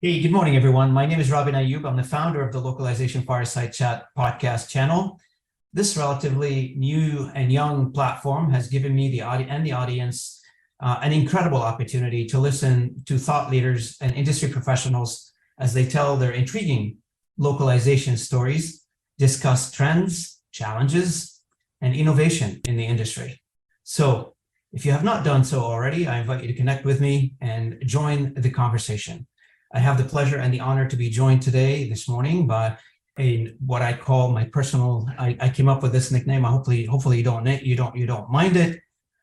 Hey, good morning, everyone. My name is Ayoub. I'm the founder of the Localization Fireside Chat podcast channel. This relatively new and young platform has given me the audience an incredible opportunity to listen to thought leaders and industry professionals as they tell their intriguing localization stories, discuss trends, challenges, and innovation in the industry. So if you have not done so already, I invite you to connect with me and join the conversation. I have the pleasure and the honor to be joined this morning by what I call my personal. I came up with this nickname. Hopefully you don't mind it.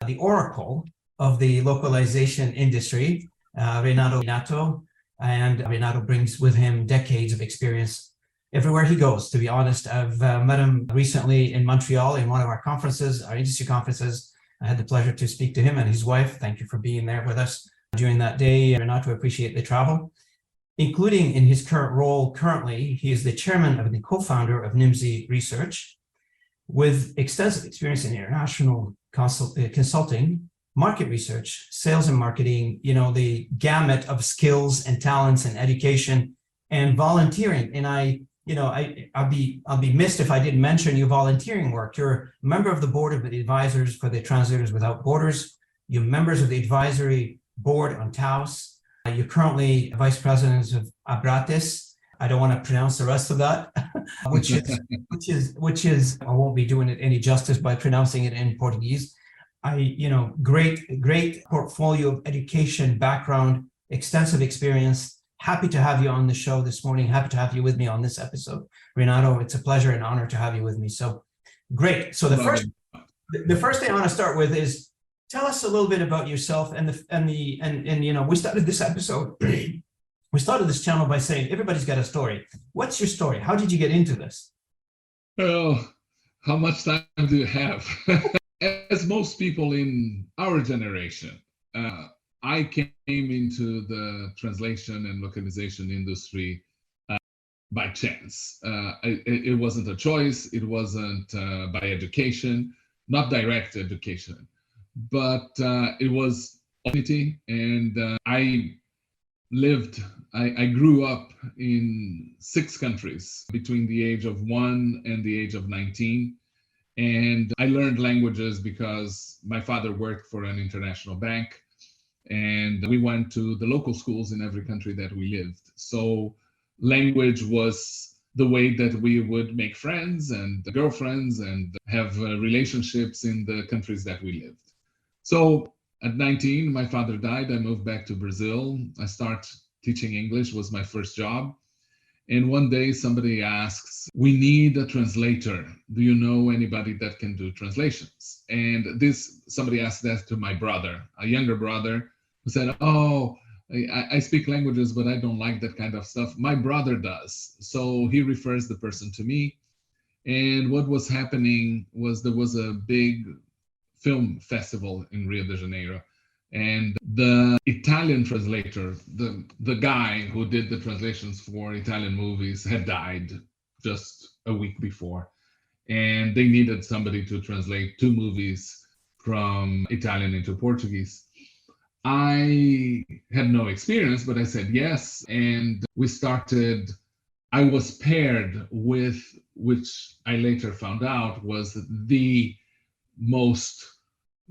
The Oracle of the localization industry, Renato Beninatto, and Renato brings with him decades of experience everywhere he goes. To be honest, I've met him recently in Montreal in one of our conferences, our industry conferences. I had the pleasure to speak to him and his wife. Thank you for being there with us during that day, Renato. Appreciate the travel. Including in his current role currently, he is the chairman and the co-founder of NIMSY Research, with extensive experience in international consulting, market research, sales and marketing, the gamut of skills and talents and education and volunteering. And I'll be missed if I didn't mention your volunteering work. You're a member of the board of the advisors for the Translators Without Borders. You're members of the advisory board on TAOS. You're currently vice president of Abrates. I don't want to pronounce the rest of that, which is I won't be doing it any justice by pronouncing it in Portuguese. Great portfolio of education background, extensive experience. Happy to have you on the show this morning. Happy to have you with me on this episode, Renato. It's a pleasure and honor to have you with me. So great. So the first thing I want to start with is, tell us a little bit about yourself and we started this episode. We started this channel by saying everybody's got a story. What's your story? How did you get into this? Well, how much time do you have? As most people in our generation, I came into the translation and localization industry by chance. It wasn't a choice. It wasn't by education, not direct education. But it was opportunity, and I grew up in 6 countries between the age of 1 and the age of 19. And I learned languages because my father worked for an international bank, and we went to the local schools in every country that we lived. So language was the way that we would make friends and girlfriends and have relationships in the countries that we lived. So at 19, my father died. I moved back to Brazil. I started teaching English, was my first job. And one day somebody asks, we need a translator. Do you know anybody that can do translations? And somebody asked that to my brother, a younger brother, who said, oh, I speak languages, but I don't like that kind of stuff. My brother does. So he refers the person to me. And what was happening was there was a big film festival in Rio de Janeiro, and the Italian translator, the guy who did the translations for Italian movies, had died just a week before, and they needed somebody to translate 2 movies from Italian into Portuguese. I had no experience, but I said yes, and we started. I was paired with, which I later found out was the most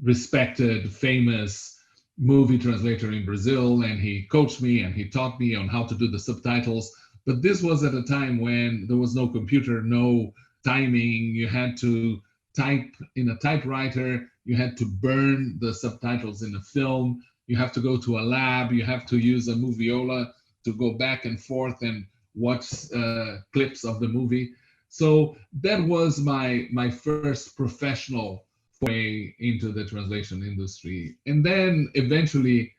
respected, famous movie translator in Brazil, and he coached me and he taught me on how to do the subtitles. But this was at a time when there was no computer, no timing. You had to type in a typewriter, you had to burn the subtitles in a film, you have to go to a lab, you have to use a moviola to go back and forth and watch clips of the movie. So that was my first professional way into the translation industry. And then eventually,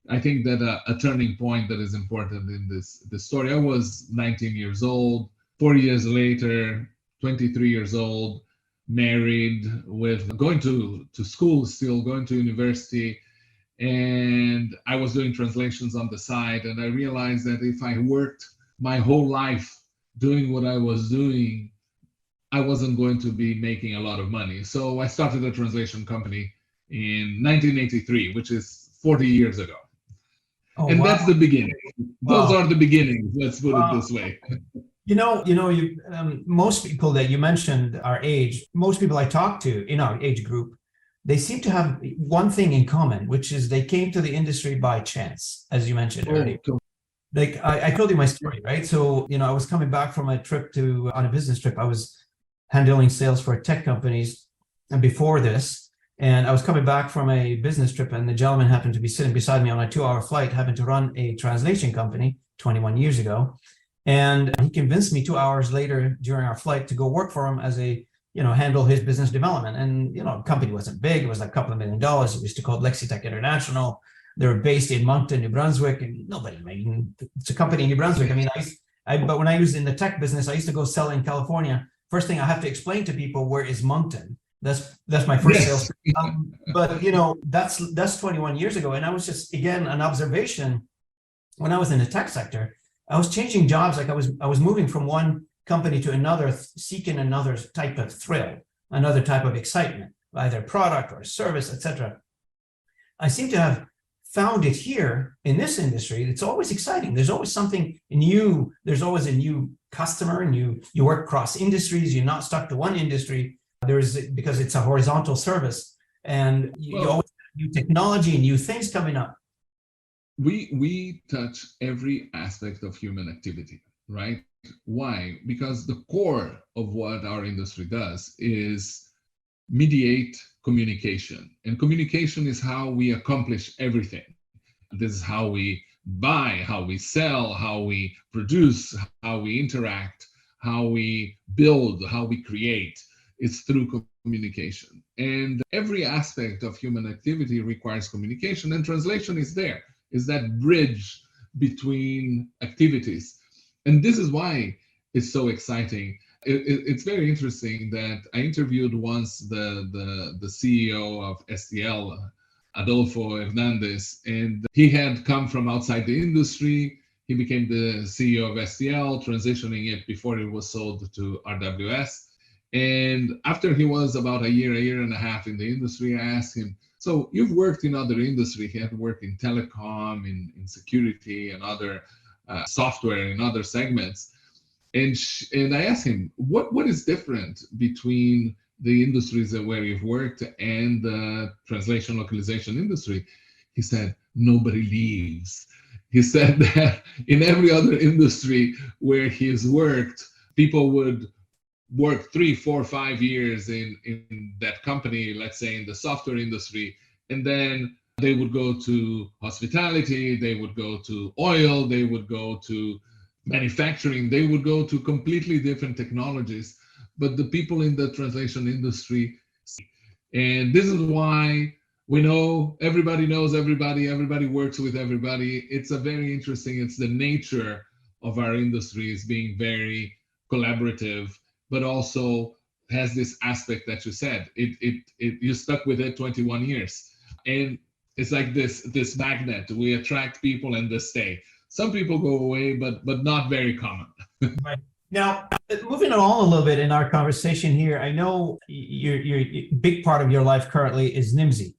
I think that a turning point that is important in this story, I was 19 years old, 4 years later, 23 years old, married, with going to school still, going to university, and I was doing translations on the side, and I realized that if I worked my whole life doing what I was doing, I wasn't going to be making a lot of money. So I started a translation company in 1983, which is 40 years ago. Oh, And wow. that's the beginning. Those Wow. are the beginnings, let's put it Wow. this way. Most people that you mentioned our age, most people I talk to in our age group, they seem to have one thing in common, which is they came to the industry by chance, as you mentioned earlier. Oh, Like I told you my story, right? So, I was coming back from a trip on a business trip. I was handling sales for tech companies and before this, and I was coming back from a business trip, and the gentleman happened to be sitting beside me on a 2-hour flight, having to run a translation company 21 years ago. And he convinced me 2 hours later during our flight to go work for him as handle his business development. And, the company wasn't big. It was like a couple of $1 million. It used to called Lexitech International. They were based in Moncton, New Brunswick, and it's a company in New Brunswick. But when I was in the tech business, I used to go sell in California. First thing I have to explain to people, where is Moncton? That's my first yes. sales. But that's 21 years ago. And I was just, again, an observation when I was in the tech sector. I was changing jobs. Like I was moving from one company to another, seeking another type of thrill, another type of excitement, either product or service, etc. I seem to have found it here in this industry. It's always exciting. There's always something new. There's always a new customer, and you work cross industries. You're not stuck to one industry. Because it's a horizontal service, and you always have new technology and new things coming up. We touch every aspect of human activity, right? Why? Because the core of what our industry does is mediate communication. And communication is how we accomplish everything. This is how we buy, how we sell, how we produce, how we interact, how we build, how we create. It's through communication. And every aspect of human activity requires communication, and translation is there. Is that bridge between activities. And this is why it's so exciting. It's very interesting that I interviewed once the CEO of STL, Adolfo Hernandez, and he had come from outside the industry. He became the CEO of STL, transitioning it before it was sold to RWS. And after he was about a year and a half in the industry, I asked him, so you've worked in other industry. He had worked in telecom, in security, and other software in other segments. And I asked him, what is different between the industries where you've worked and the translation localization industry? He said, nobody leaves. He said that in every other industry where he's worked, people would work 3, 4, 5 years in that company, let's say in the software industry, and then they would go to hospitality, they would go to oil, they would go to manufacturing, they would go to completely different technologies. But the people in the translation industry, and this is why we know everybody knows everybody, everybody works with everybody. It's a very interesting, it's the nature of our industry is being very collaborative, but also has this aspect that you said. You stuck with it 21 years. And it's like this magnet. We attract people and they stay. Some people go away, but not very common. Right. Now, moving along a little bit in our conversation here, I know your big part of your life currently is Nimdzi,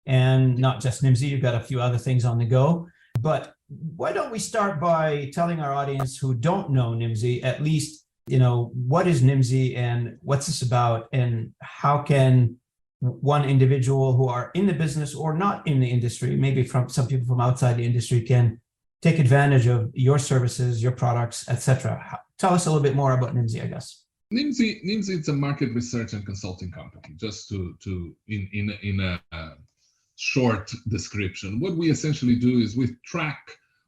and not just Nimdzi, you've got a few other things on the go. But why don't we start by telling our audience who don't know Nimdzi, at least, what is Nimdzi and what's this about, and how can one individual who are in the business or not in the industry, maybe from some people from outside the industry, can take advantage of your services, your products, etc. Tell us a little bit more about Nimdzi, I guess. Nimdzi, it's a market research and consulting company. Just in a short description, what we essentially do is we track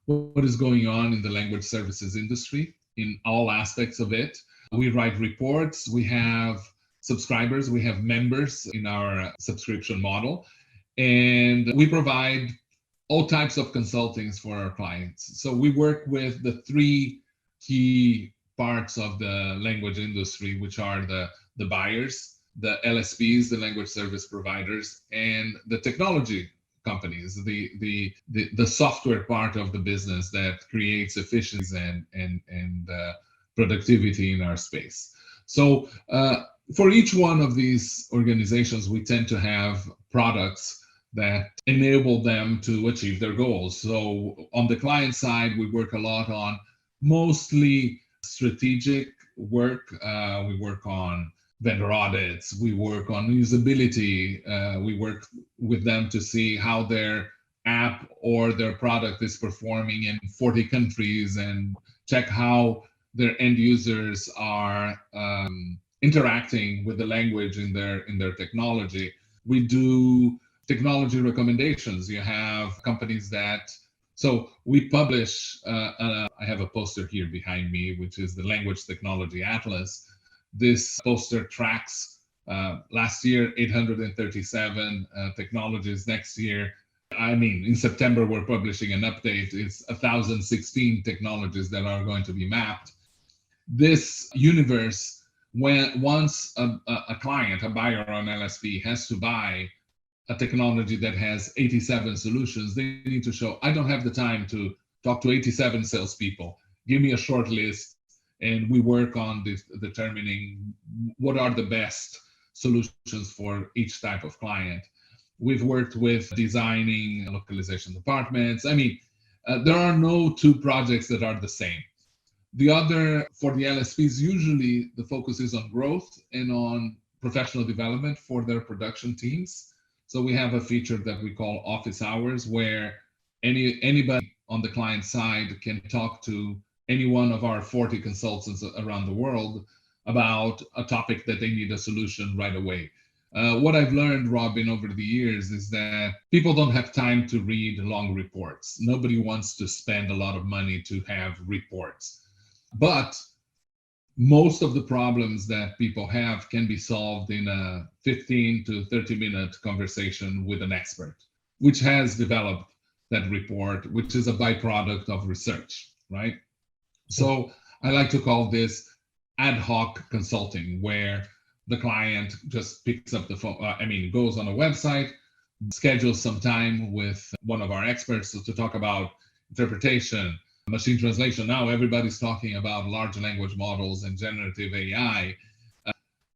what is going on in the language services industry in all aspects of it. We write reports. We have subscribers. We have members in our subscription model, and we provide all types of consultings for our clients. So we work with the 3 key parts of the language industry, which are the buyers, the LSPs, the language service providers, and the technology companies, the software part of the business that creates efficiencies and productivity in our space. So for each one of these organizations, we tend to have products that enable them to achieve their goals. So on the client side, we work a lot on mostly strategic work. We work on vendor audits, we work on usability, we work with them to see how their app or their product is performing in 40 countries and check how their end users are interacting with the language in their technology. We do technology recommendations. You have companies that, so we publish, I have a poster here behind me, which is the Language Technology Atlas. This poster tracks last year 837 technologies. Next year, in September, we're publishing an update. It's 1,016 technologies that are going to be mapped. This universe, when once a client, a buyer on LSP has to buy a technology that has 87 solutions, they need to show, I don't have the time to talk to 87 salespeople. Give me a short list, and we work on determining what are the best solutions for each type of client. We've worked with designing localization departments. There are no two projects that are the same. The other, for the LSPs, usually the focus is on growth and on professional development for their production teams. So we have a feature that we call office hours, where anybody on the client side can talk to any one of our 40 consultants around the world about a topic that they need a solution right away. What I've learned, Robin, over the years is that people don't have time to read long reports. Nobody wants to spend a lot of money to have reports. But most of the problems that people have can be solved in a 15 to 30-minute conversation with an expert, which has developed that report, which is a byproduct of research, right? So I like to call this ad hoc consulting, where the client just picks up the phone, goes on a website, schedules some time with one of our experts to talk about interpretation, machine translation. Now everybody's talking about large language models and generative AI.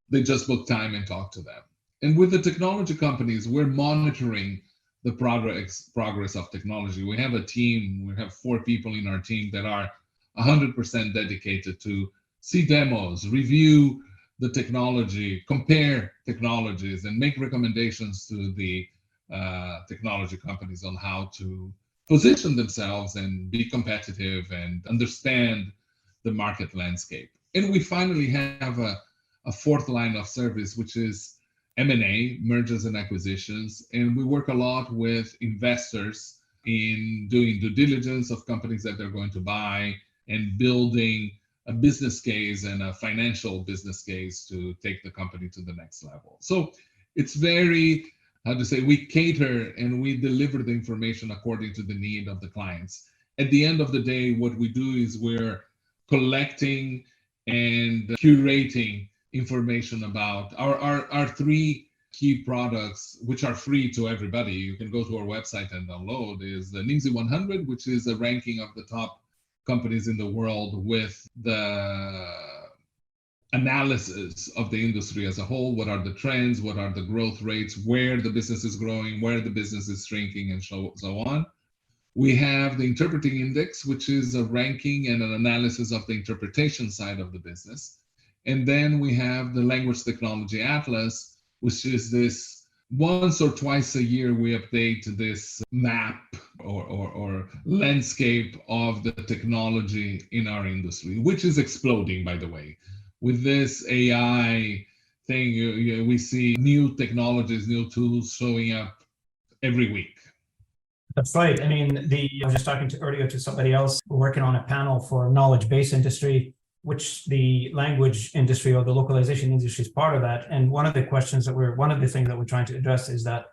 They just book time and talk to them. And with the technology companies, we're monitoring the progress of technology. We have a team, we have 4 people in our team that are 100% dedicated to see demos, review the technology, compare technologies, and make recommendations to the technology companies on how to position themselves and be competitive and understand the market landscape. And we finally have a 4th line of service, which is M&A, mergers and acquisitions. And we work a lot with investors in doing due diligence of companies that they're going to buy and building a business case and a financial business case to take the company to the next level. So it's very, we cater and we deliver the information according to the need of the clients. At the end of the day, what we do is we're collecting and curating information about our 3 key products, which are free to everybody. You can go to our website and download, is the NIMSY 100, which is a ranking of the top companies in the world with the analysis of the industry as a whole. What are the trends? What are the growth rates? Where the business is growing? Where the business is shrinking? And so on. We have the Interpreting Index, which is a ranking and an analysis of the interpretation side of the business. And then we have the Language Technology Atlas, which is this once or twice a year we update this map or landscape of the technology in our industry, which is exploding, by the way. With this AI thing, we see new technologies, new tools showing up every week. That's right. I was just talking earlier to somebody else working on a panel for knowledge-based industry, which the language industry or the localization industry is part of that. And one of the things that we're trying to address is that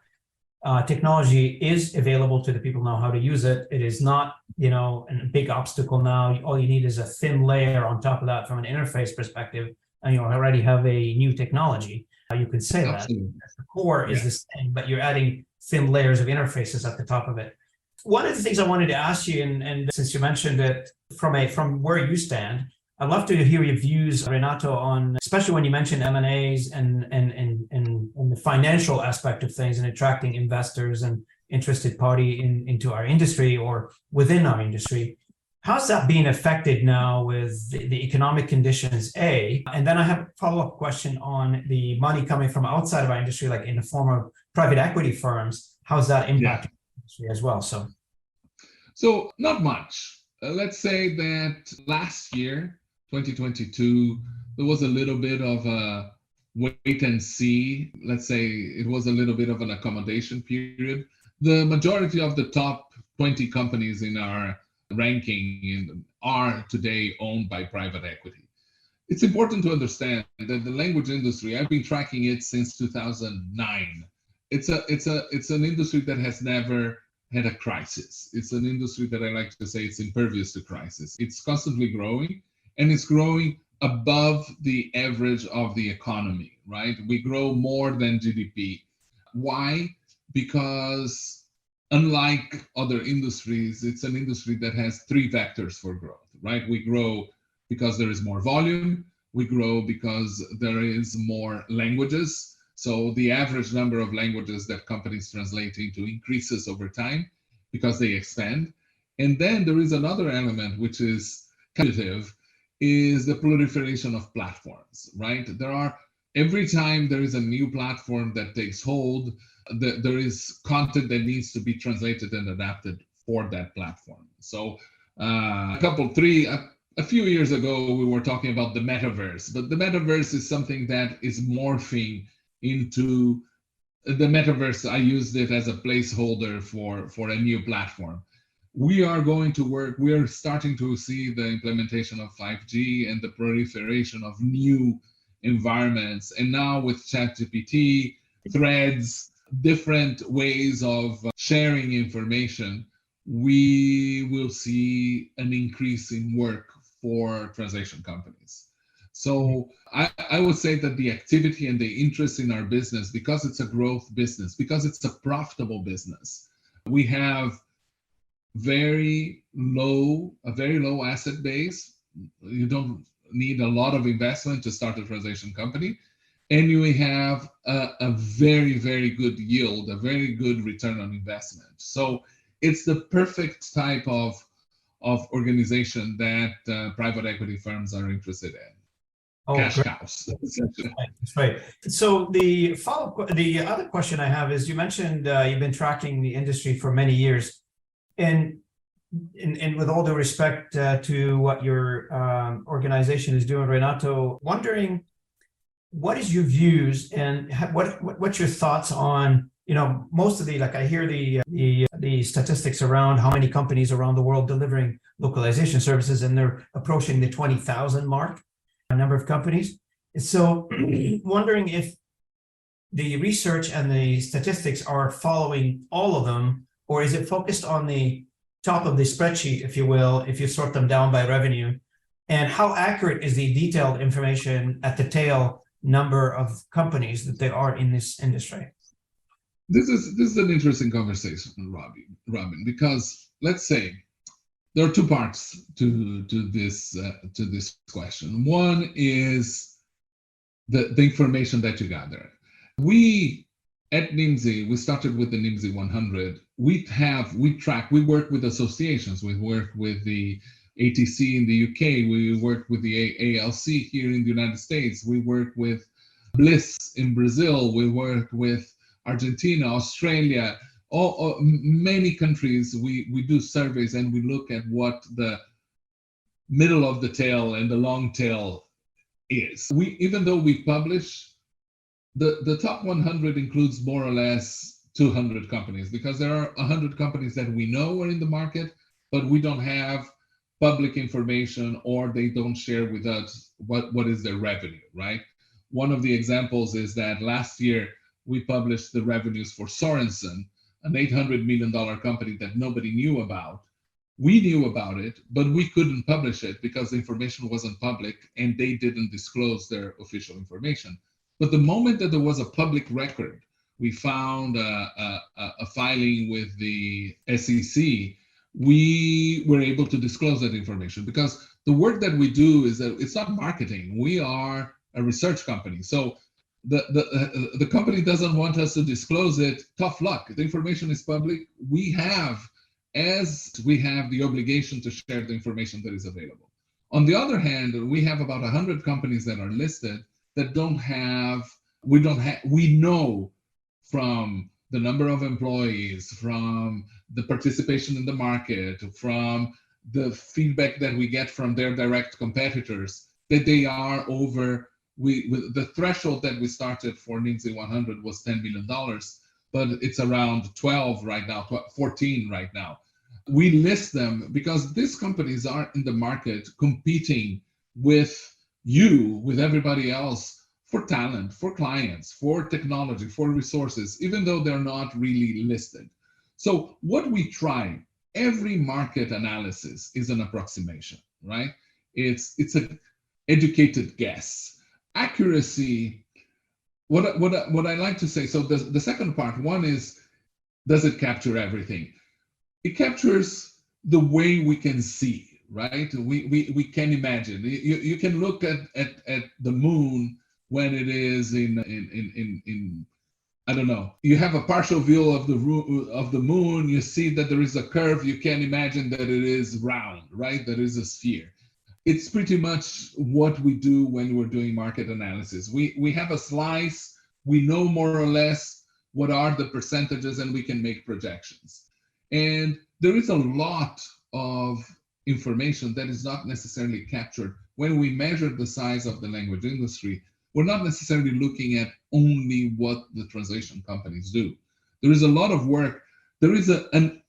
technology is available to the people who know how to use it. It is not, a big obstacle now. All you need is a thin layer on top of that from an interface perspective, and you already have a new technology. You could say Absolutely. That the core is the same, but you're adding thin layers of interfaces at the top of it. One of the things I wanted to ask you, and since you mentioned it from where you stand, I'd love to hear your views, Renato, on especially when you mention M&As and the financial aspect of things and attracting investors and interested party into our industry or within our industry. How's that being affected now with the economic conditions, A? And then I have a follow-up question on the money coming from outside of our industry, like in the form of private equity firms. How's that impacting the industry as well? So not much. Let's say that last year, 2022, there was a little bit of a wait and see. Let's say it was a little bit of an accommodation period. The majority of the top 20 companies in our ranking are today owned by private equity. It's important to understand that the language industry, I've been tracking it since 2009. It's an industry that has never had a crisis. It's an industry that I like to say it's impervious to crisis. It's constantly growing, and it's growing above the average of the economy, right? We grow more than GDP. Why? Because unlike other industries, it's an industry that has three vectors for growth, right? We grow because there is more volume. We grow because there is more languages. So the average number of languages that companies translate into increases over time because they expand. And then there is another element, which is competitive, is the proliferation of platforms, right? Every time there is a new platform that takes hold, there is content that needs to be translated and adapted for that platform. So a few years ago, we were talking about the metaverse, but the metaverse is something that is morphing into the metaverse. I used it as a placeholder for a new platform. We are starting to see the implementation of 5G and the proliferation of new environments. And now with ChatGPT, threads, different ways of sharing information, we will see an increase in work for translation companies. So I would say that the activity and the interest in our business, because it's a growth business, because it's a profitable business, we have a very low asset base. You don't need a lot of investment to start a translation company. And you have a very, very good yield, a very good return on investment. So it's the perfect type of organization that private equity firms are interested in. Cash cows. That's right. So the other question I have is, you mentioned you've been tracking the industry for many years, and with all due respect to what your organization is doing, Renato, wondering what is your views and what's your thoughts on, most of I hear the statistics around how many companies around the world delivering localization services, and they're approaching the 20,000 mark. A number of companies. So wondering if the research and the statistics are following all of them, or is it focused on the top of the spreadsheet, if you will, if you sort them down by revenue? And how accurate is the detailed information at the tail number of companies that there are in this industry? This is an interesting conversation, Robin, because let's say there are two parts to this question. One is the information that you gather. We at NIMSY, we started with the NIMSY 100. We work with associations. We work with the ATC in the UK. We work with the ALC here in the United States. We work with BLIS in Brazil. We work with Argentina, Australia. Many countries, we do surveys and we look at what the middle of the tail and the long tail is. Even though we publish, the top 100 includes more or less 200 companies, because there are 100 companies that we know are in the market, but we don't have public information, or they don't share with us what is their revenue, right? One of the examples is that last year we published the revenues for Sorensen, an $800 million company that nobody knew about. We knew about it, but we couldn't publish it because the information wasn't public and they didn't disclose their official information. But the moment that there was a public record, we found a filing with the SEC, we were able to disclose that information, because the work that we do is that it's not marketing. We are a research company. So the company doesn't want us to disclose it. Tough luck. The information is public. We have the obligation to share the information that is available. On the other hand, we have about 100 companies that are listed that we know from the number of employees, from the participation in the market, from the feedback that we get from their direct competitors, that they are over, the threshold that we started for NIMSY 100 was $10 million, but it's around 12 right now, 14 right now. We list them because these companies are in the market competing with everybody else, for talent, for clients, for technology, for resources, even though they're not really listed. So what we try, every market analysis is an approximation, right? It's an educated guess. Accuracy, what I like to say, so the second part, one is, does it capture everything? It captures the way we can see, right? We can imagine. You can look at the moon when it is in I don't know, you have a partial view of the moon, you see that there is a curve, you can imagine that it is round, right? That is a sphere. It's pretty much what we do when we're doing market analysis. We have a slice, we know more or less what are the percentages, and we can make projections. And there is a lot of information that is not necessarily captured. When we measure the size of the language industry, we're not necessarily looking at only what the translation companies do. There is a lot of work. There is a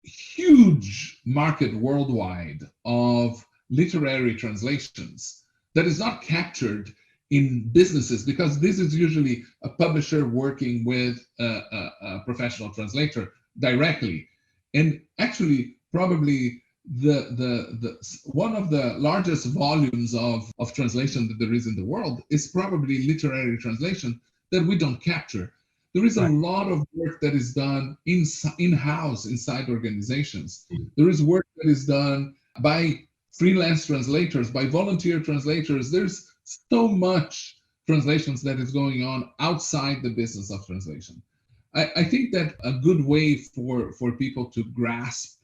huge market worldwide of literary translations that is not captured in businesses, because this is usually a publisher working with a professional translator directly. And actually, probably the one of the largest volumes of translation that there is in the world is probably literary translation that we don't capture. There is a lot of work that is done in-house inside organizations. There is work that is done by freelance translators, by volunteer translators. There's so much translations that is going on outside the business of translation. I think that a good way for people to grasp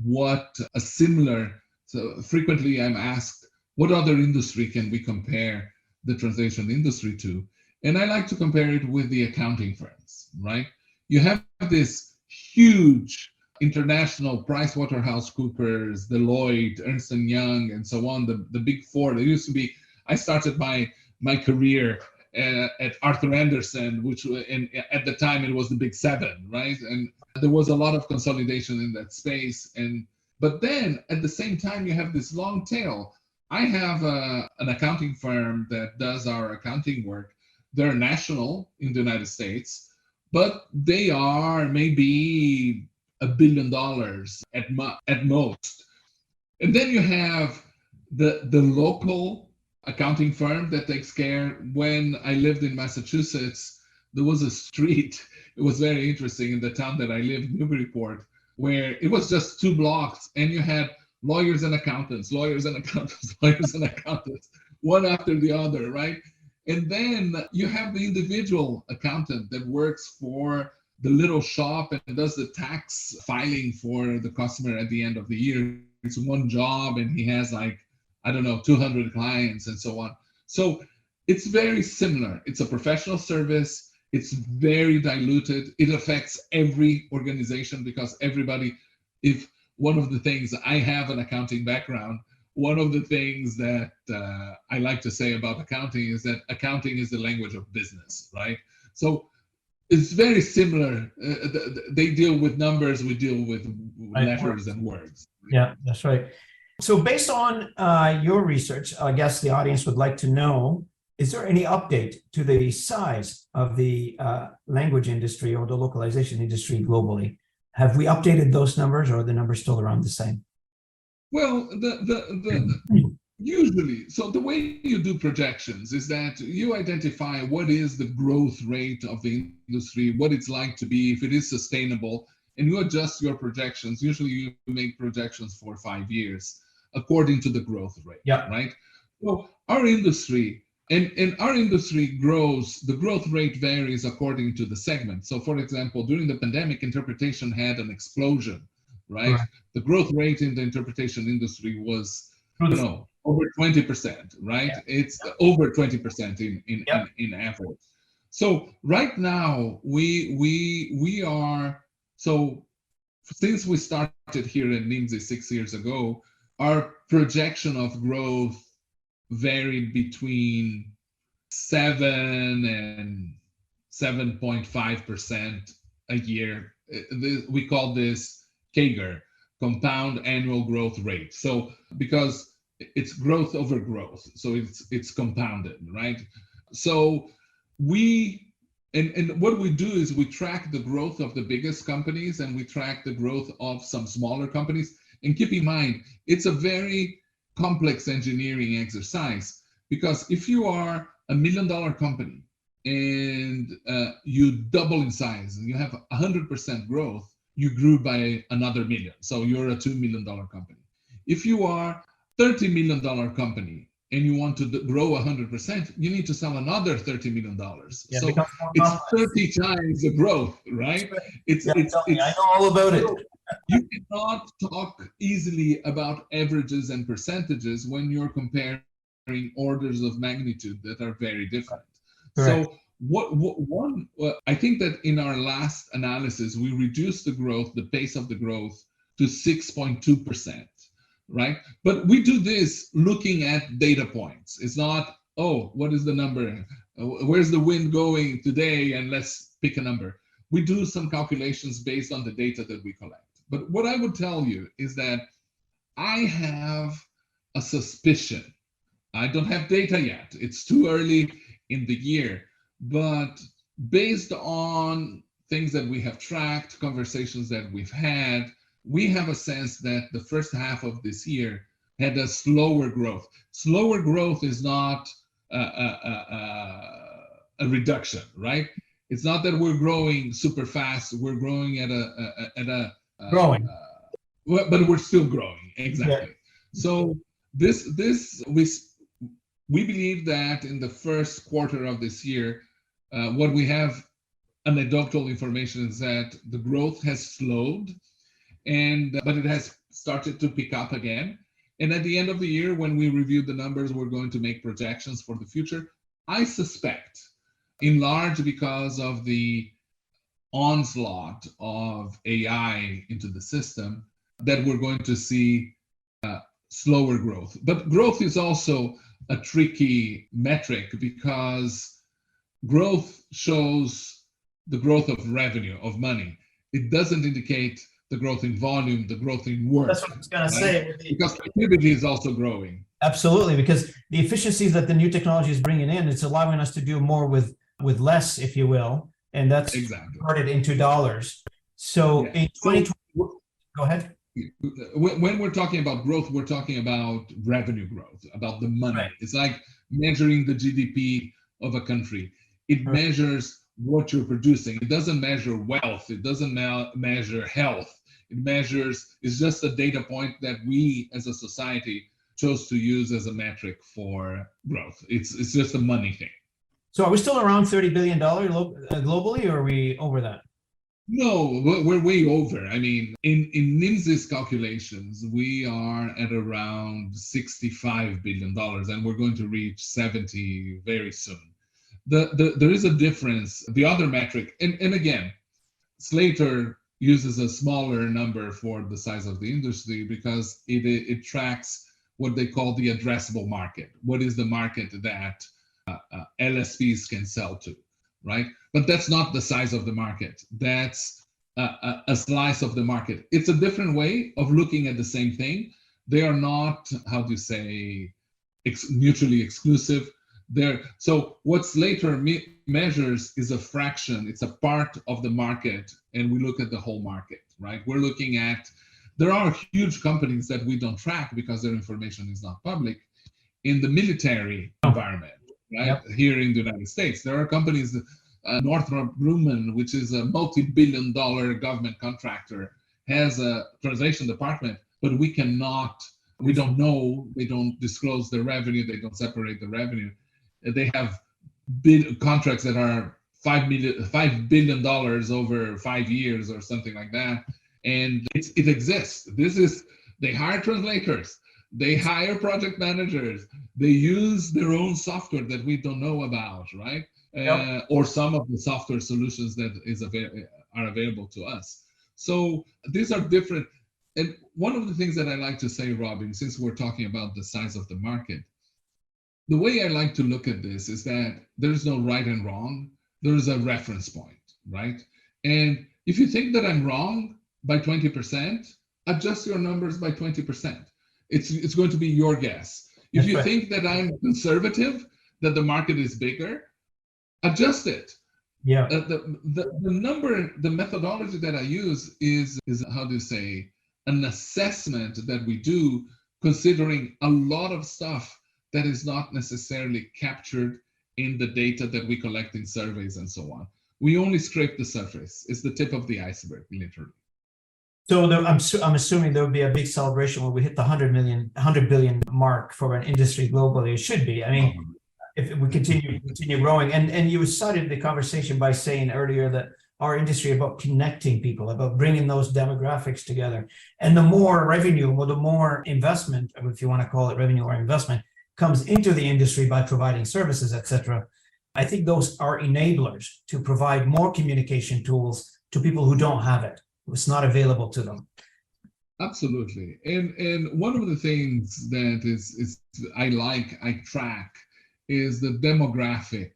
what a similar, so frequently I'm asked, what other industry can we compare the translation industry to? And I like to compare it with the accounting firms, right? You have this huge international PricewaterhouseCoopers, Deloitte, Ernst & Young, and so on, the big four. There used to be, I started my career at Arthur Andersen, which at the time it was the big seven, right? And there was a lot of consolidation in that space. But then at the same time, you have this long tail. I have an accounting firm that does our accounting work. They're national in the United States, but they are maybe $1 billion at most. And then you have the local accounting firm that takes care. When I lived in Massachusetts, there was a street, it was very interesting, in the town that I lived, Newburyport, where it was just 2 blocks, and you had lawyers and accountants, lawyers and accountants, lawyers and accountants, one after the other, right? And then you have the individual accountant that works for the little shop and does the tax filing for the customer at the end of the year. It's one job, and he has, like, I don't know, 200 clients and so on. So it's very similar. It's a professional service. It's very diluted. It affects every organization, because everybody, if one of the things, I have an accounting background, one of the things that I like to say about accounting is that accounting is the language of business, right? So it's very similar. They deal with numbers, we deal with letters and words. Yeah, that's right. So based on your research, I guess the audience would like to know, is there any update to the size of the language industry or the localization industry globally? Have we updated those numbers, or are the numbers still around the same? Well, usually, so the way you do projections is that you identify what is the growth rate of the industry, what it's like to be, if it is sustainable, and you adjust your projections. Usually you make projections for 5 years. according to the growth rate, Yeah. right? So our industry, and our industry grows, the growth rate varies according to the segment. So for example, during the pandemic, interpretation had an explosion, right? Correct. The growth rate in the interpretation industry was, over 20%, right? Yeah. It's over 20% Yeah. in average. So right now we are, so since we started here in NIMSI 6 years ago, our projection of growth varied between 7 and 7.5% a year. We call this CAGR, compound annual growth rate. So because it's growth over growth, so it's compounded, right? So and what we do is we track the growth of the biggest companies and we track the growth of some smaller companies. And keep in mind, it's a very complex engineering exercise, because if you are $1 million company and you double in size and you have 100% growth, you grew by another million. So you're a $2 million company. If you are $30 million company and you want to grow 100%, you need to sell another $30 million. Yeah, so it's 30 times the growth, right? I know all about it. You cannot talk easily about averages and percentages when you're comparing orders of magnitude that are very different. Correct. So I think that in our last analysis, we reduced the growth, the pace of the growth, to 6.2%, right? But we do this looking at data points. It's not, oh, what is the number? Where's the wind going today? And let's pick a number. We do some calculations based on the data that we collect. But what I would tell you is that I have a suspicion. I don't have data yet. It's too early in the year. But based on things that we have tracked, conversations that we've had, we have a sense that the first half of this year had a slower growth. Slower growth is not a reduction, right? It's not that we're growing super fast. We're growing at a growing, but we're still growing, exactly. Yeah. So we believe that in the first quarter of this year, what we have anecdotal information is that the growth has slowed, but it has started to pick up again. And at the end of the year, when we review the numbers, we're going to make projections for the future. I suspect, in large because of the onslaught of AI into the system, that we're going to see slower growth. But growth is also a tricky metric because growth shows the growth of revenue, of money. It doesn't indicate the growth in volume, the growth in work. That's what I was going to say. Because activity is also growing. Absolutely, because the efficiencies that the new technology is bringing in, it's allowing us to do more with less, if you will, and that's exactly converted into dollars. So in 2020, go ahead. When we're talking about growth, we're talking about revenue growth, about the money. Right. It's like measuring the GDP of a country. It measures what you're producing. It doesn't measure wealth. It doesn't measure health. It measures, it's just a data point that we as a society chose to use as a metric for growth. It's just a money thing. So are we still around $30 billion globally, or are we over that? No, we're way over. I mean, in NIMSI's calculations, we are at around $65 billion, and we're going to reach 70 very soon. There is a difference. The other metric, and again, Slater uses a smaller number for the size of the industry because it tracks what they call the addressable market. What is the market that LSPs can sell to, right? But that's not the size of the market. That's a slice of the market. It's a different way of looking at the same thing. They are not, how do you say, mutually exclusive. So what Slater measures is a fraction. It's a part of the market, and we look at the whole market, right? We're looking at, there are huge companies that we don't track because their information is not public in the military environment, right? Yep. Here in the United States, there are companies, Northrop Grumman, which is a multi-billion-dollar government contractor, has a translation department, but we cannot we don't know, they don't disclose the revenue, they don't separate the revenue. They have bid contracts that are $5 billion over 5 years or something like that. And it exists. They hire translators, they hire project managers, they use their own software that we don't know about, right? Yep. Or some of the software solutions that are available to us. So these are different. And one of the things that I like to say, Robin, since we're talking about the size of the market, the way I like to look at this is that there's no right and wrong. There's a reference point, right? And if you think that I'm wrong by 20%, adjust your numbers by 20%. It's going to be your guess. If That's you right. think that I'm conservative, that the market is bigger, adjust it. Yeah. The number, the methodology that I use is how do you say, an assessment that we do considering a lot of stuff that is not necessarily captured in the data that we collect in surveys and so on. We only scrape the surface. It's the tip of the iceberg, literally. So I'm assuming there will be a big celebration when we hit the 100 billion mark for an industry globally. It should be. I mean, if we continue growing, and you started the conversation by saying earlier that our industry about connecting people, about bringing those demographics together, and the more revenue, or the more investment, if you want to call it revenue or investment, comes into the industry by providing services, etc. I think those are enablers to provide more communication tools to people who don't have it. It's not available to them. Absolutely. And one of the things that is I track is the demographic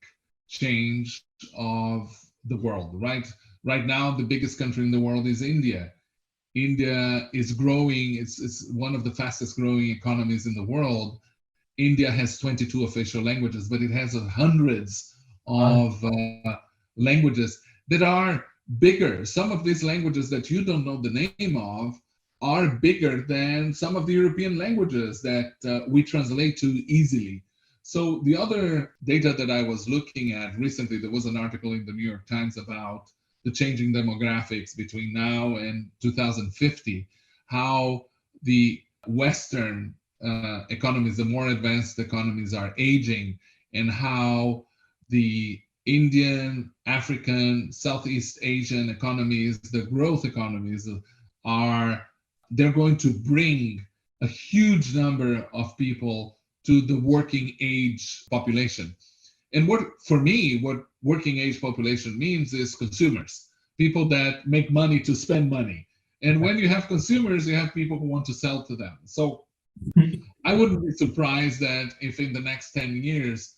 change of the world, right? Right now, the biggest country in the world is India. India is growing. It's one of the fastest growing economies in the world. India has 22 official languages, but it has hundreds of languages that are bigger. Some of these languages that you don't know the name of are bigger than some of the European languages that we translate to easily. So the other data that I was looking at recently, there was an article in the New York Times about the changing demographics between now and 2050, how the Western economies, the more advanced economies are aging, and how the Indian, African, Southeast Asian economies, the growth economies they're going to bring a huge number of people to the working age population. And what working age population means is consumers, people that make money to spend money. And when you have consumers, you have people who want to sell to them. So I wouldn't be surprised that if in the next 10 years,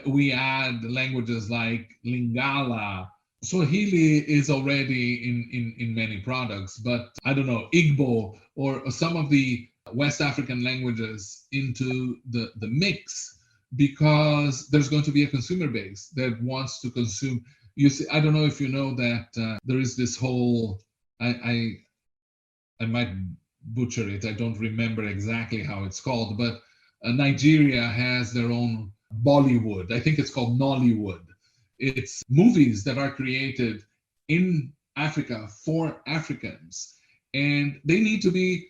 we add languages like Lingala. Swahili is already in many products, but I don't know, Igbo or some of the West African languages into the mix, because there's going to be a consumer base that wants to consume. You see, I don't know if you know that there is this whole, I might butcher it, I don't remember exactly how it's called, but Nigeria has their own Bollywood. I think it's called Nollywood. It's movies that are created in Africa for Africans, and they need to be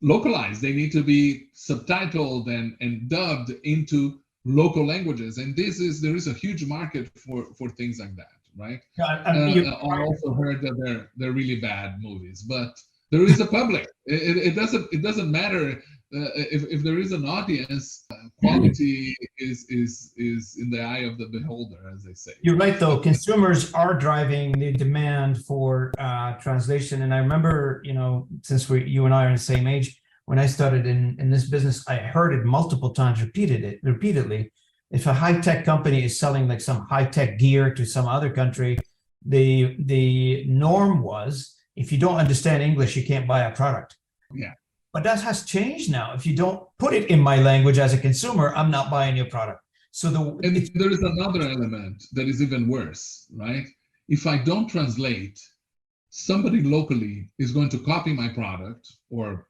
localized. They need to be subtitled and dubbed into local languages. And there is a huge market for things like that, right? I also heard that they're really bad movies, but there is a public. It doesn't matter if there is an audience. Quality is in the eye of the beholder, as they say. You're right, though. Consumers are driving the demand for translation. And I remember, since you and I are the same age, when I started in this business, I heard it multiple times, repeatedly. If a high-tech company is selling like some high-tech gear to some other country, the norm was, if you don't understand English, you can't buy a product. Yeah. But that has changed now. If you don't put it in my language as a consumer, I'm not buying your product. So there is another element that is even worse, right? If I don't translate, somebody locally is going to copy my product or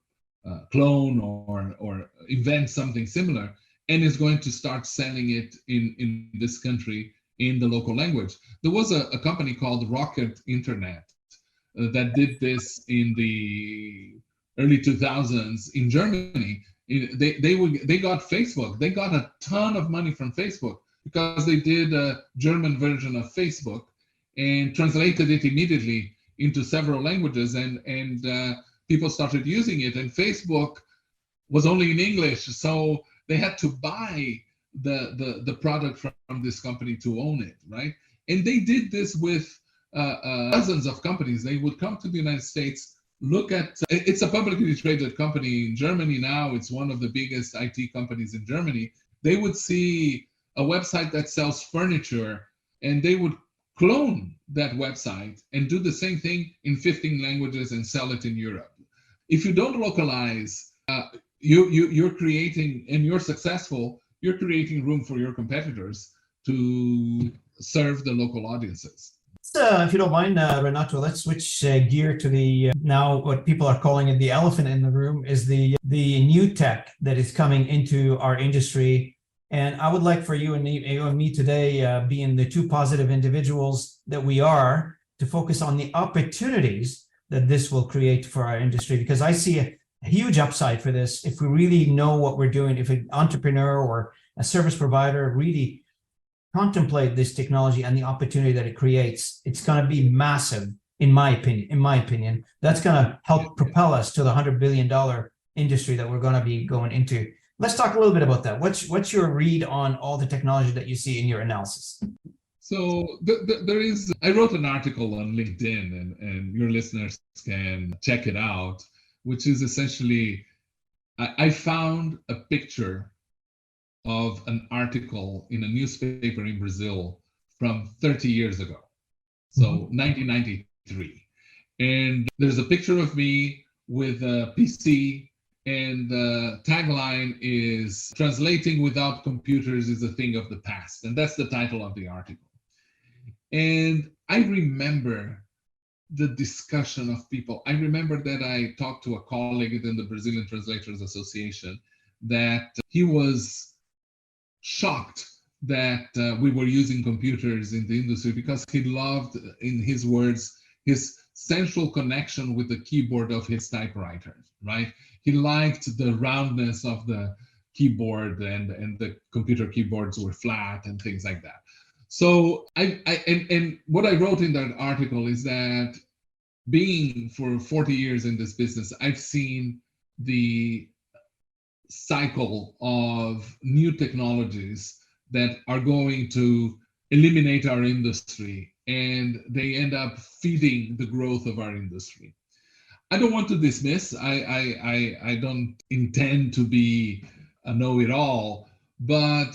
clone or invent something similar, and is going to start selling it in this country in the local language. There was a company called Rocket Internet that did this in the early 2000s in Germany, they got Facebook. They got a ton of money from Facebook because they did a German version of Facebook and translated it immediately into several languages, and people started using it. And Facebook was only in English, so they had to buy the product from this company to own it, right? And they did this with dozens of companies. They would come to the United States, look at, it's a publicly traded company in Germany now. It's one of the biggest IT companies in Germany. They would see a website that sells furniture, and they would clone that website and do the same thing in 15 languages and sell it in Europe. If you don't localize, you're creating, and you're successful, you're creating room for your competitors to serve the local audiences. If you don't mind, Renato, let's switch gear to the now what people are calling it the elephant in the room is the new tech that is coming into our industry. And I would like for you and me today, being the two positive individuals that we are, to focus on the opportunities that this will create for our industry, because I see a huge upside for this if we really know what we're doing. If an entrepreneur or a service provider really contemplate this technology and the opportunity that it creates, it's going to be massive, in my opinion. That's going to help propel us to the $100 billion industry that we're going to be going into. Let's talk a little bit about that. What's your read on all the technology that you see in your analysis? So I wrote an article on LinkedIn, and your listeners can check it out, which is essentially, I found a picture of an article in a newspaper in Brazil from 30 years ago, so 1993. And there's a picture of me with a PC, and the tagline is "Translating without computers is a thing of the past." And that's the title of the article. And I remember the discussion of people. I remember that I talked to a colleague in the Brazilian Translators Association that he was shocked that we were using computers in the industry, because he loved, in his words, his central connection with the keyboard of his typewriter, right? He liked the roundness of the keyboard, and the computer keyboards were flat and things like that. So and what I wrote in that article is that, being for 40 years in this business, I've seen the cycle of new technologies that are going to eliminate our industry, and they end up feeding the growth of our industry. I don't want to dismiss, I don't intend to be a know-it-all, but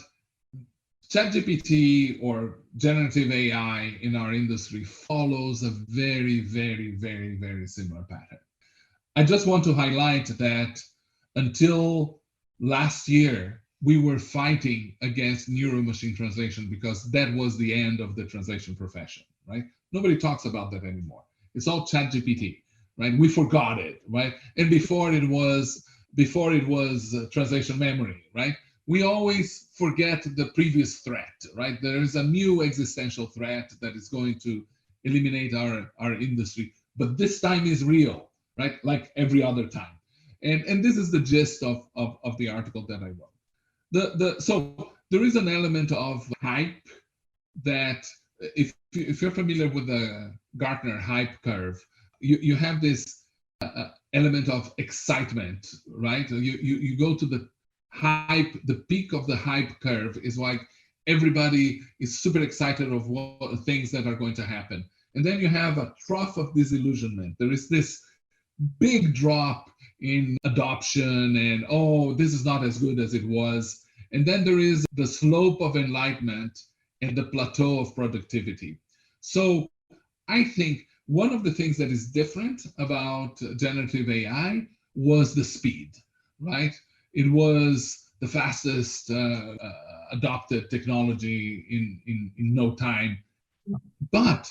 ChatGPT or generative AI in our industry follows a very, very, very, very similar pattern. I just want to highlight that until last year, we were fighting against neuro-machine translation because that was the end of the translation profession, right? Nobody talks about that anymore. It's all ChatGPT, right? We forgot it, right? And before it was translation memory, right? We always forget the previous threat, right? There is a new existential threat that is going to eliminate our industry, but this time is real, right? Like every other time. And this is the gist of the article that I wrote. So there is an element of hype that, if you're familiar with the Gartner hype curve, you have this element of excitement, right? You go to the hype, the peak of the hype curve is like everybody is super excited of what things that are going to happen. And then you have a trough of disillusionment. There is this big drop in adoption, and oh, this is not as good as it was. And then there is the slope of enlightenment and the plateau of productivity. So I think one of the things that is different about generative AI was the speed, right? It was the fastest adopted technology in no time. But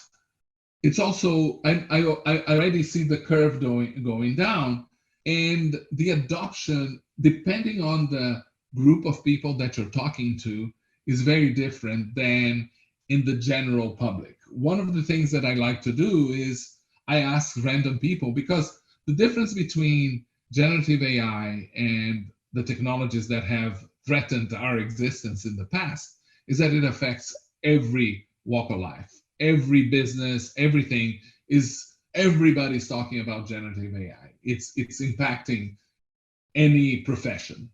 it's also, I already see the curve going down, and the adoption, depending on the group of people that you're talking to, is very different than in the general public. One of the things that I like to do is I ask random people, because the difference between generative AI and the technologies that have threatened our existence in the past is that it affects every walk of life, every business, everything is, everybody's talking about generative AI. It's impacting any profession.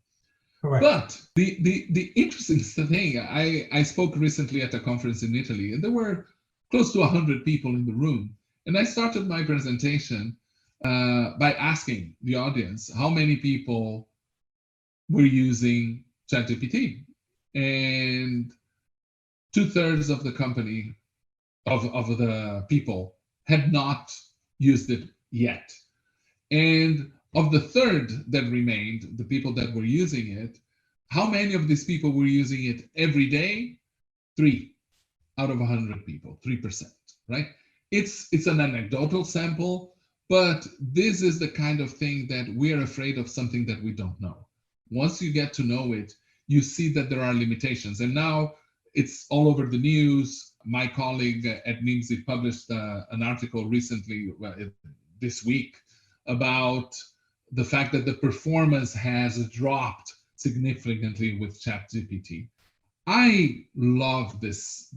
Correct. But the interesting thing, I spoke recently at a conference in Italy, and there were close to 100 people in the room. And I started my presentation by asking the audience how many people were using ChatGPT. And 2/3 of the company, of the people, had not used it yet. And of the third that remained, the people that were using it, how many of these people were using it every day? 3 out of 100 people, 3%, right? It's an anecdotal sample, but this is the kind of thing that we're afraid of, something that we don't know. Once you get to know it, you see that there are limitations. And now it's all over the news. My colleague at NIMSI published an article recently, this week, about the fact that the performance has dropped significantly with ChatGPT. I love this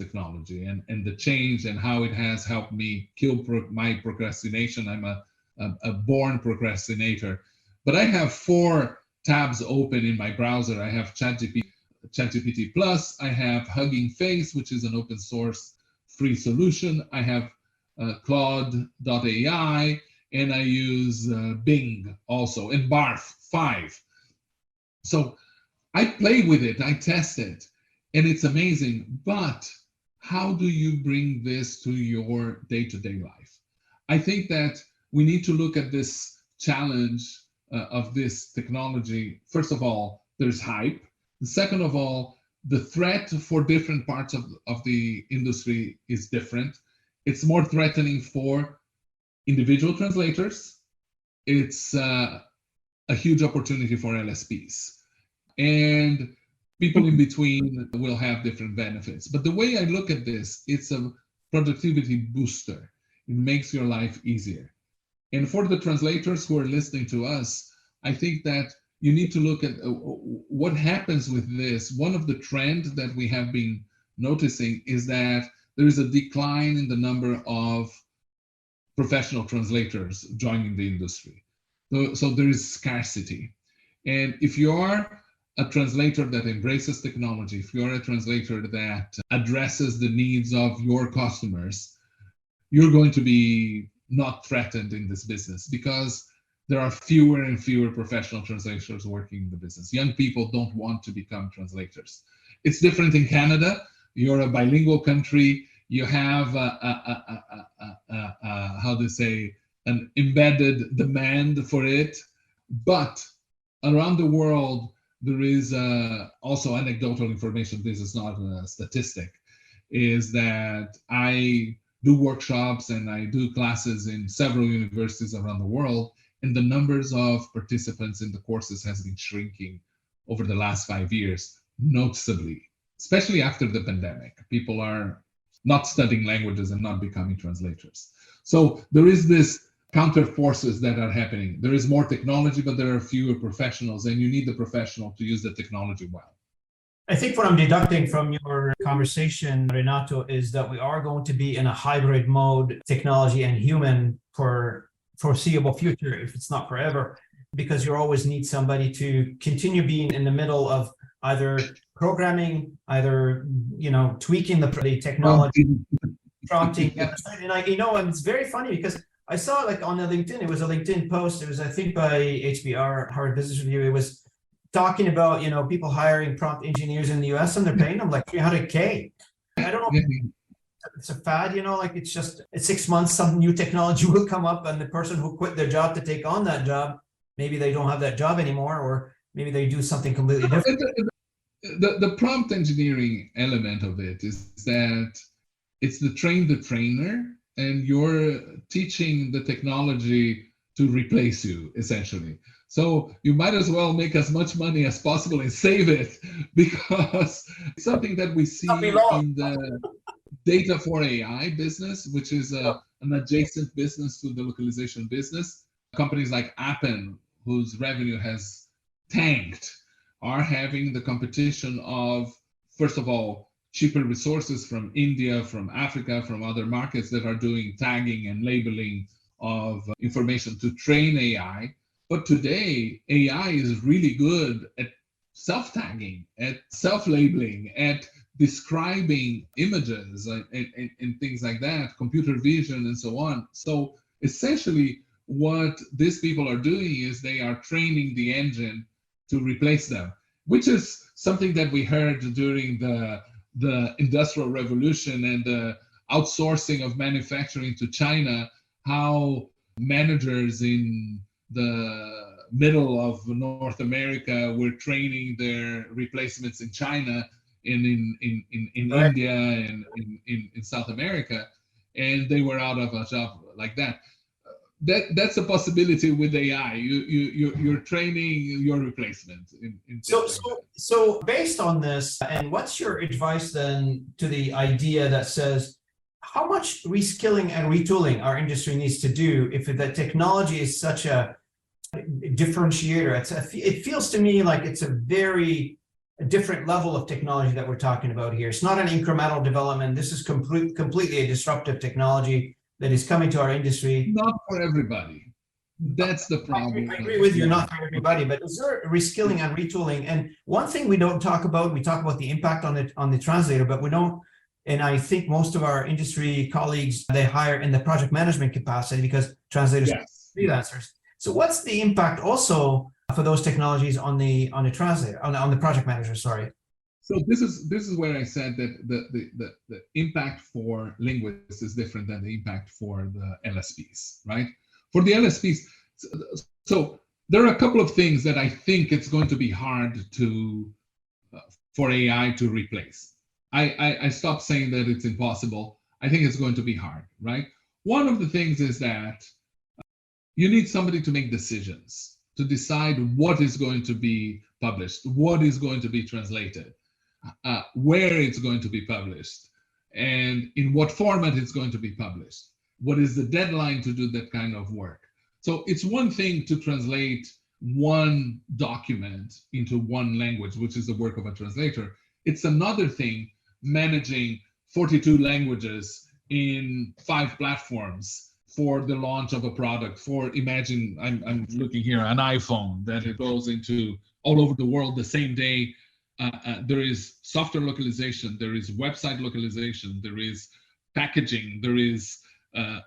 technology and the change and how it has helped me kill my procrastination. I'm a born procrastinator, but I have 4 tabs open in my browser. I have ChatGPT Plus, I have Hugging Face, which is an open source free solution. I have Claude.ai, and I use Bing also, and Barf 5. So I play with it, I test it, and it's amazing. But how do you bring this to your day-to-day life? I think that we need to look at this challenge of this technology. First of all, there's hype. Second of all, the threat for different parts of the industry is different. It's more threatening for individual translators. It's a huge opportunity for LSPs. And people in between will have different benefits. But the way I look at this, it's a productivity booster. It makes your life easier. And for the translators who are listening to us, I think that you need to look at what happens with this. One of the trends that we have been noticing is that there is a decline in the number of professional translators joining the industry. So there is scarcity. And if you are a translator that embraces technology, if you're a translator that addresses the needs of your customers, you're going to be not threatened in this business, because there are fewer and fewer professional translators working in the business. Young people don't want to become translators. It's different in Canada. You're a bilingual country. You have, how to say, an embedded demand for it. But around the world, there is also anecdotal information. This is not a statistic, is that I do workshops and I do classes in several universities around the world, and the numbers of participants in the courses has been shrinking over the last 5 years, noticeably, especially after the pandemic. People are not studying languages and not becoming translators. So there is this counter forces that are happening. There is more technology, but there are fewer professionals, and you need the professional to use the technology well. I think what I'm deducting from your conversation, Renato, is that we are going to be in a hybrid mode, technology and human, for foreseeable future, if it's not forever, because you always need somebody to continue being in the middle of either programming, either tweaking the technology, prompting. And and it's very funny because I saw, like, on the LinkedIn, it was a LinkedIn post. It was, I think, by HBR, Harvard Business Review. It was talking about, people hiring prompt engineers in the US, and they're paying them like $300K. I don't know. It's a fad, like it's 6 months, some new technology will come up, and the person who quit their job to take on that job, maybe they don't have that job anymore, or maybe they do something completely different. The prompt engineering element of it is that it's the trainer, and you're teaching the technology to replace you, essentially. So you might as well make as much money as possible and save it, because it's something that we see in the data for AI business, which is an adjacent business to the localization business. Companies like Apple, whose revenue has tanked, are having the competition of, first of all, cheaper resources from India, from Africa, from other markets that are doing tagging and labeling of information to train AI. But today, AI is really good at self-tagging, at self-labeling, at describing images and things like that, computer vision and so on. So essentially, what these people are doing is they are training the engine to replace them, which is something that we heard during the Industrial Revolution and the outsourcing of manufacturing to China, how managers in the middle of North America were training their replacements in China and in Right. India and in South America, and they were out of a job like that. That's a possibility with AI. You're training your replacement in So based on this, and what's your advice then to the idea that says how much reskilling and retooling our industry needs to do if the technology is such a differentiator? It feels to me like it's a very different level of technology that we're talking about here. It's not an incremental development. This is completely a disruptive technology that is coming to our industry. Not for everybody. That's the problem. I agree with you, not for everybody, but is there reskilling and retooling? And one thing we don't talk about, we talk about the impact on the translator, but we don't, and I think most of our industry colleagues, they hire in the project management capacity because translators are freelancers. So what's the impact also for those technologies on the translator, on the project manager, sorry? So this is where I said that the impact for linguists is different than the impact for the LSPs, right? For the LSPs, so there are a couple of things that I think it's going to be hard to for AI to replace. I stopped saying that it's impossible. I think it's going to be hard, right? One of the things is that you need somebody to make decisions, to decide what is going to be published, what is going to be translated, where it's going to be published, and in what format it's going to be published. What is the deadline to do that kind of work? So it's one thing to translate one document into one language, which is the work of a translator. It's another thing managing 42 languages in 5 platforms for the launch of a product. For, imagine, I'm looking here, an iPhone that it goes into all over the world the same day. There is software localization, there is website localization, there is packaging, there is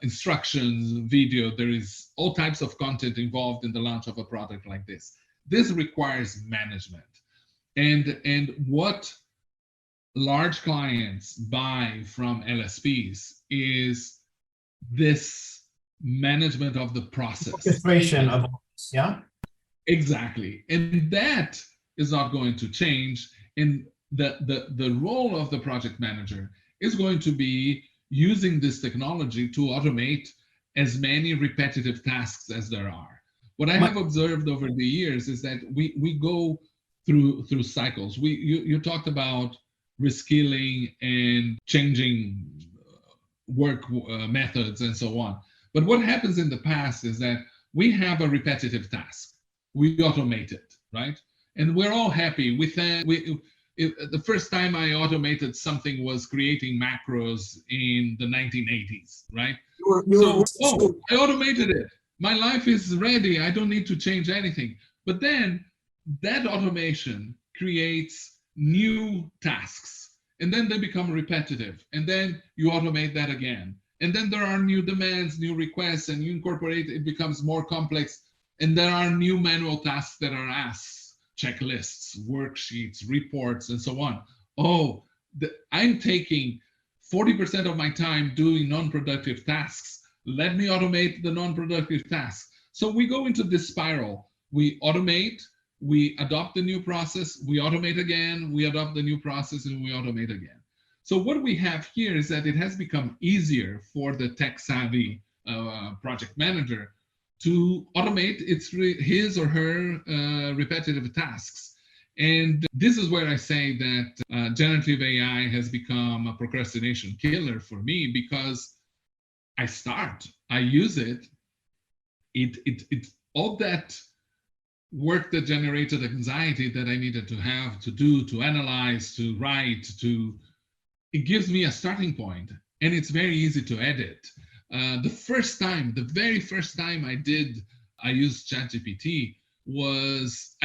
instructions, video, there is all types of content involved in the launch of a product like this. This requires management. And what large clients buy from LSPs is this management of the process. Orchestration of, yeah? Exactly. And that is not going to change. And the role of the project manager is going to be using this technology to automate as many repetitive tasks as there are. What I have observed over the years is that we go through cycles. You talked about reskilling and changing work methods and so on. But what happens in the past is that we have a repetitive task. We automate it, right? And we're all happy with that. The first time I automated something was creating macros in the 1980s, right? I automated it. My life is ready. I don't need to change anything. But then that automation creates new tasks, and then they become repetitive. And then you automate that again. And then there are new demands, new requests, and you incorporate, it becomes more complex. And there are new manual tasks that are asked. Checklists, worksheets, reports, and so on. I'm taking 40% of my time doing non-productive tasks. Let me automate the non-productive tasks. So we go into this spiral. We automate, we adopt the new process, we automate again, we adopt the new process, and we automate again. So what we have here is that it has become easier for the tech-savvy project manager to automate his or her repetitive tasks. And this is where I say that generative AI has become a procrastination killer for me, because I use it it all that work that generated anxiety that I needed to have to do, to analyze, to write, it gives me a starting point, and it's very easy to edit. The very first time I used ChatGPT was,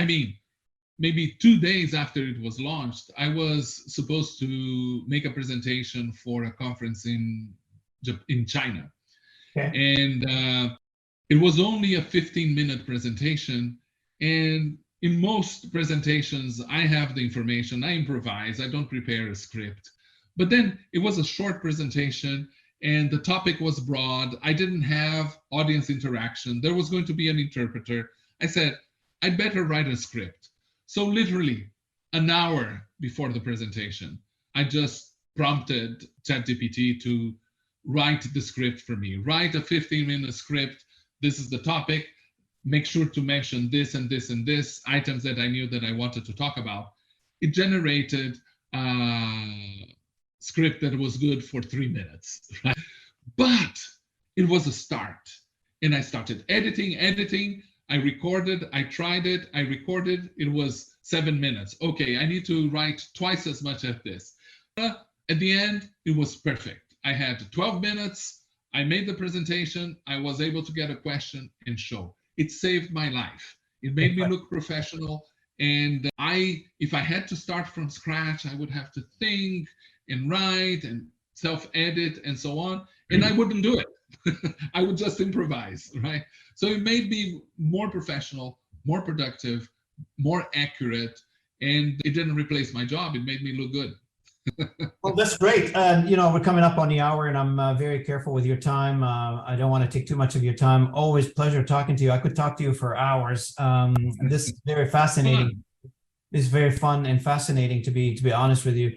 maybe 2 days after it was launched. I was supposed to make a presentation for a conference in China. Okay. And it was only a 15-minute presentation. And in most presentations, I have the information, I improvise, I don't prepare a script. But then it was a short presentation and the topic was broad. I didn't have audience interaction. There was going to be an interpreter. I said, I'd better write a script. So literally an hour before the presentation, I just prompted ChatGPT to write the script for me. Write a 15-minute script. This is the topic. Make sure to mention this and this and this, items that I knew that I wanted to talk about. It generated a script that was good for 3 minutes, right? But it was a start. And I started editing. I recorded, I tried it, I recorded, it was 7 minutes. Okay, I need to write twice as much as this. At the end, it was perfect. I had 12 minutes, I made the presentation, I was able to get a question and show. It saved my life. It made me look professional. And if I had to start from scratch, I would have to think and write and self-edit and so on, and I wouldn't do it. I would just improvise, right? So it made me more professional, more productive, more accurate, and it didn't replace my job. It made me look good. Well, that's great. We're coming up on the hour, and I'm very careful with your time. I don't want to take too much of your time. Always pleasure talking to you. I could talk to you for hours. This is very fascinating. It's very fun and fascinating, to be honest with you.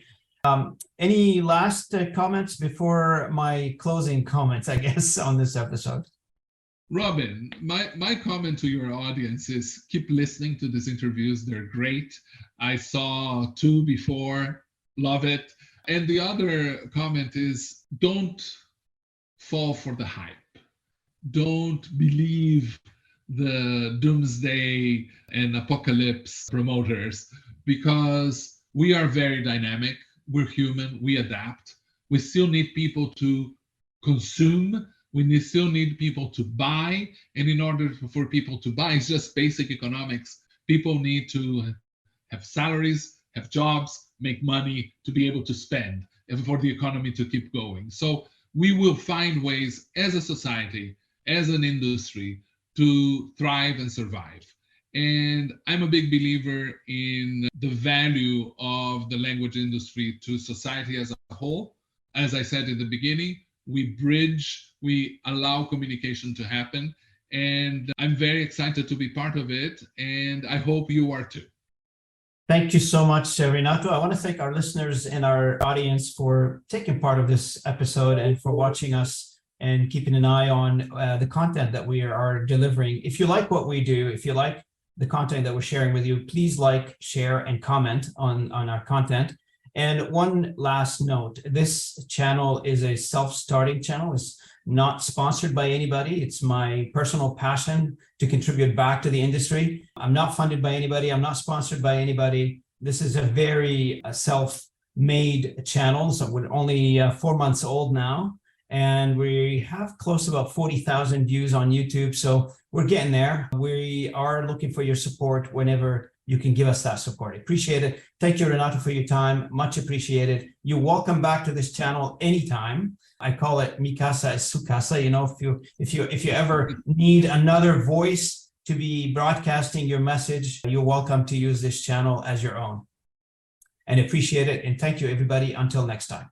Any last comments before my closing comments, I guess, on this episode? Robin, my comment to your audience is keep listening to these interviews. They're great. I saw 2 before, love it. And the other comment is don't fall for the hype. Don't believe the doomsday and apocalypse promoters, because we are very dynamic. We're human, we adapt. We still need people to consume. We still need people to buy. And in order for people to buy, it's just basic economics. People need to have salaries, have jobs, make money to be able to spend and for the economy to keep going. So we will find ways as a society, as an industry, to thrive and survive. And I'm a big believer in the value of the language industry to society as a whole. As I said in the beginning, we bridge, we allow communication to happen. And I'm very excited to be part of it. And I hope you are too. Thank you so much, Renato. I want to thank our listeners and our audience for taking part of this episode and for watching us and keeping an eye on the content that we are delivering. If you like what we do, if you like the content that we're sharing with you, please like, share, and comment on our content. And one last note, this channel is a self-starting channel. It's not sponsored by anybody. It's my personal passion to contribute back to the industry. I'm not funded by anybody. I'm not sponsored by anybody. This is a very self-made channel. So we're only 4 months old now. And we have close to about 40,000 views on YouTube. So we're getting there. We are looking for your support whenever you can give us that support. I appreciate it. Thank you, Renato, for your time. Much appreciated. You're welcome back to this channel anytime. I call it Mi Casa es Su Casa. If you ever need another voice to be broadcasting your message, you're welcome to use this channel as your own. And appreciate it. And thank you, everybody. Until next time.